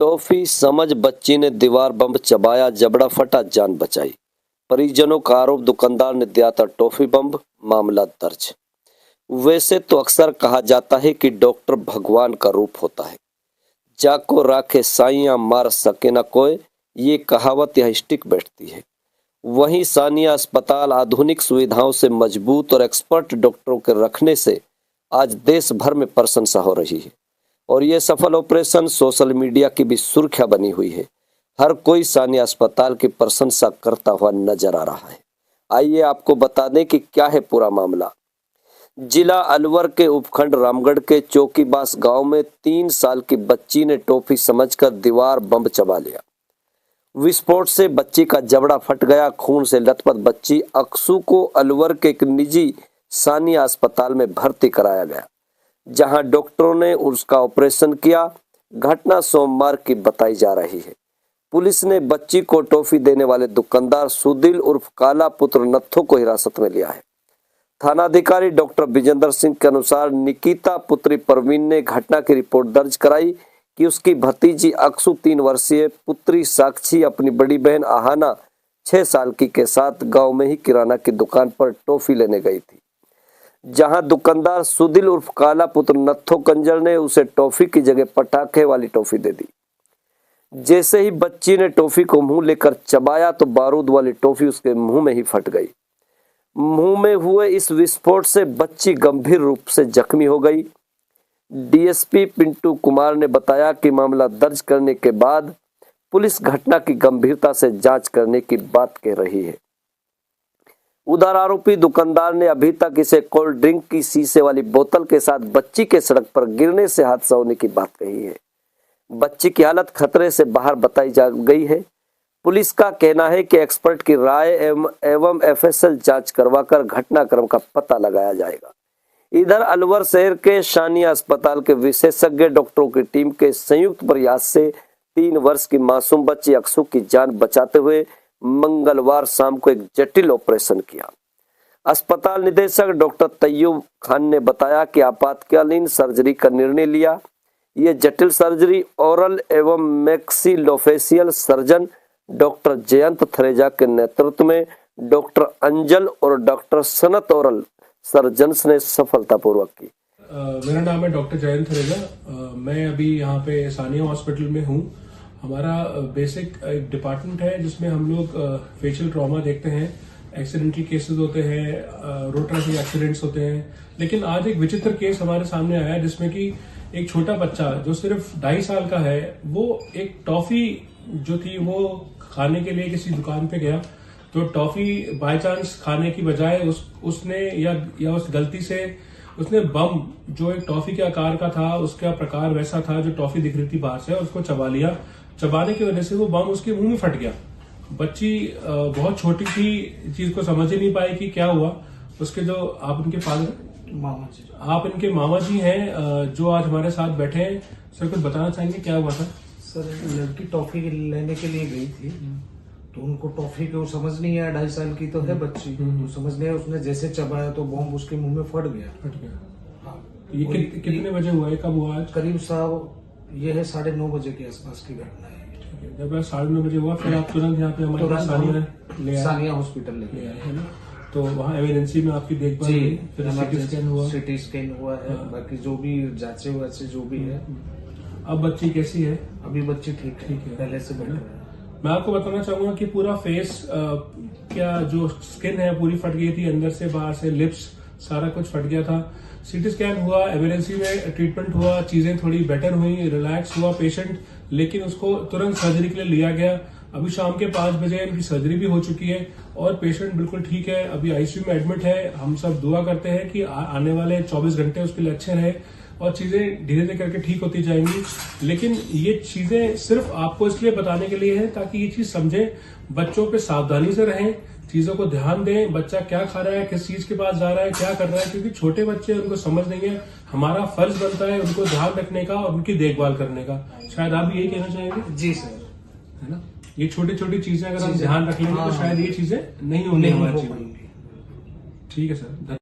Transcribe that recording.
Toffee समझ बच्ची ने दीवार बम चबाया, जबड़ा फटा, जान बचाई। परिजनों का आरोप, दुकानदार ने दिया था टॉफी बम, मामला दर्ज। वैसे तो अक्सर कहा जाता है कि डॉक्टर भगवान का रूप होता है, जाको राखे साइयां मार सके न कोई, ये कहावत यह स्टिक बैठती है। वहीं सानिया अस्पताल आधुनिक सुविधाओं से मजबूत और एक्सपर्ट डॉक्टरों के रखने से आज देश भर में प्रशंसा हो रही है और ये सफल ऑपरेशन सोशल मीडिया की भी सुर्खियां बनी हुई है। हर कोई सानिया अस्पताल की प्रशंसा करता हुआ नजर आ रहा है। आइए आपको बता दें कि क्या है पूरा मामला। जिला अलवर के उपखंड रामगढ़ के चौकीबास गांव में 3 साल की बच्ची ने टॉफी समझकर दीवार बम चबा लिया। विस्फोट से बच्ची का जबड़ा फट गया। खून से लथपथ बच्ची अक्सू को अलवर के एक निजी सानिया अस्पताल में भर्ती कराया गया, जहां डॉक्टरों ने उसका ऑपरेशन किया। घटना सोमवार की बताई जा रही है। पुलिस ने बच्ची को टॉफी देने वाले दुकानदार सुदिल उर्फ काला पुत्र नत्थो को हिरासत में लिया है। थानाधिकारी डॉक्टर विजेंद्र सिंह के अनुसार निकिता पुत्री परवीन ने घटना की रिपोर्ट दर्ज कराई कि उसकी भतीजी अक्सू 3 वर्षीय, पुत्री साक्षी अपनी बड़ी बहन आहाना 6 साल की के साथ गांव में ही किराना की दुकान पर टॉफी लेने गई थी, जहां दुकानदार सुदिल उर्फ काला पुत्र नत्थो कंजर ने उसे टॉफी की जगह पटाखे वाली टॉफी दे दी। जैसे ही बच्ची ने टॉफी को मुंह लेकर चबाया तो बारूद वाली टॉफी उसके मुंह में ही फट गई। मुंह में हुए इस विस्फोट से बच्ची गंभीर रूप से जख्मी हो गई। डीएसपी पिंटू कुमार ने बताया कि मामला दर्ज करने के बाद पुलिस घटना की गंभीरता से जांच करने की बात कह रही है। उधर आरोपी दुकानदार ने अभी तक इसे कोल्ड ड्रिंक की शीशे वाली बोतल के साथ बच्ची के सड़क पर गिरने से हादसा होने की बात कही है। बच्ची की हालत खतरे से बाहर बताई जा गई है। पुलिस का कहना है कि एक्सपर्ट की राय एवं एफएसएल जांच करवाकर घटनाक्रम का पता लगाया जाएगा। इधर अलवर शहर के सानिया अस्पताल के विशेषज्ञ डॉक्टरों की टीम के संयुक्त प्रयास से 3 वर्ष की मासूम बच्ची अक्सू की जान बचाते हुए मंगलवार शाम को एक जटिल ऑपरेशन किया। अस्पताल निदेशक डॉक्टर तैयूब खान ने बताया कि आपातकालीन सर्जरी का निर्णय लिया। ये जटिल सर्जरी ओरल एवं maxillofacial surgeon doctor Jayant Thareja के नेतृत्व में डॉक्टर अंजल और डॉक्टर सनत ओरल सर्जन्स ने सफलतापूर्वक की। मेरा नाम है डॉक्टर जयंत थरेजा। मैं अभी यहाँ पे सानिया हॉस्पिटल में हूँ। हमारा बेसिक एक डिपार्टमेंट है जिसमें हम लोग फेशियल ट्रॉमा देखते हैं, एक्सीडेंटल केसेस होते हैं, रोटरी एक्सीडेंट्स होते हैं। लेकिन आज एक विचित्र केस हमारे सामने आया जिसमें कि एक छोटा बच्चा जो सिर्फ 2.5 साल का है, वो एक टॉफी जो थी वो खाने के लिए किसी दुकान पे गया, तो टॉफी बाय चांस खाने की बजाय उसने या उस गलती से उसने बम जो एक टॉफी के आकार का था, उसका प्रकार वैसा था जो टॉफी दिख रही थी बाहर से, उसको चबा लिया। चबाने की वजह से वो बम उसके मुंह में फट गया। बच्ची बहुत छोटी थी, चीज को समझ ही नहीं पाई कि क्या हुआ। उसके जो आप उनके फादर मामा जी, आप इनके मामा जी हैं जो आज हमारे साथ बैठे हैं। सर कुछ बताना चाहेंगे क्या हुआ था? सर लड़की टॉफी लेने के लिए गई थी, तो उनको टॉफी को समझ नहीं आया। 2.5 साल की तो है बच्ची, तो समझ नहीं आया। उसने जैसे चबाया तो बॉम्ब उसके मुंह में फट गया। हाँ। ये कितने बजे हुआ है, कब हुआ आज? करीब साहब ये है 9:30 बजे के आसपास की घटना है। जब 9:30 बजे हुआ फिर आप तुरंत यहाँ पे हमारे पास सानिया हॉस्पिटल ले आए है ना, तो वहाँ इमरजेंसी में आपकी देखभाल हुई, फिर सिटी स्कैन हुआ है, बाकी जो भी जांचे हुए जो भी है। अब बच्ची कैसी है? अभी बच्ची ठीक है, पहले से बेटर है। मैं आपको बताना चाहूंगा कि पूरा फेस क्या जो स्किन है पूरी फट गई थी, अंदर से बाहर से, लिप्स सारा कुछ फट गया था। सीटी स्कैन हुआ, इमरजेंसी में ट्रीटमेंट हुआ, चीजें थोड़ी बेटर हुई, रिलैक्स हुआ पेशेंट, लेकिन उसको तुरंत सर्जरी के लिए लिया गया। अभी शाम के 5 बजे इनकी सर्जरी भी हो चुकी है और पेशेंट बिल्कुल ठीक है, अभी आईसीयू में एडमिट है। हम सब दुआ करते हैं कि आने वाले 24 घंटे उसके लिए अच्छे रहे और चीजें धीरे धीरे करके ठीक होती जाएंगी। लेकिन ये चीजें सिर्फ आपको इसलिए बताने के लिए है ताकि ये चीज समझें, बच्चों पे सावधानी से रहें, चीजों को ध्यान दें, बच्चा क्या खा रहा है, किस चीज के पास जा रहा है, क्या कर रहा है, क्योंकि छोटे बच्चे उनको समझ नहीं है। हमारा फर्ज बनता है उनको ध्यान रखने का और उनकी देखभाल करने का। शायद आप यही कहना चाहेंगे? जी सर, है ना, ये छोटी छोटी चीजें अगर हम ध्यान रख लेंगे तो शायद ये चीजें नहीं होंगी हमारे जीवन में। ठीक है सर।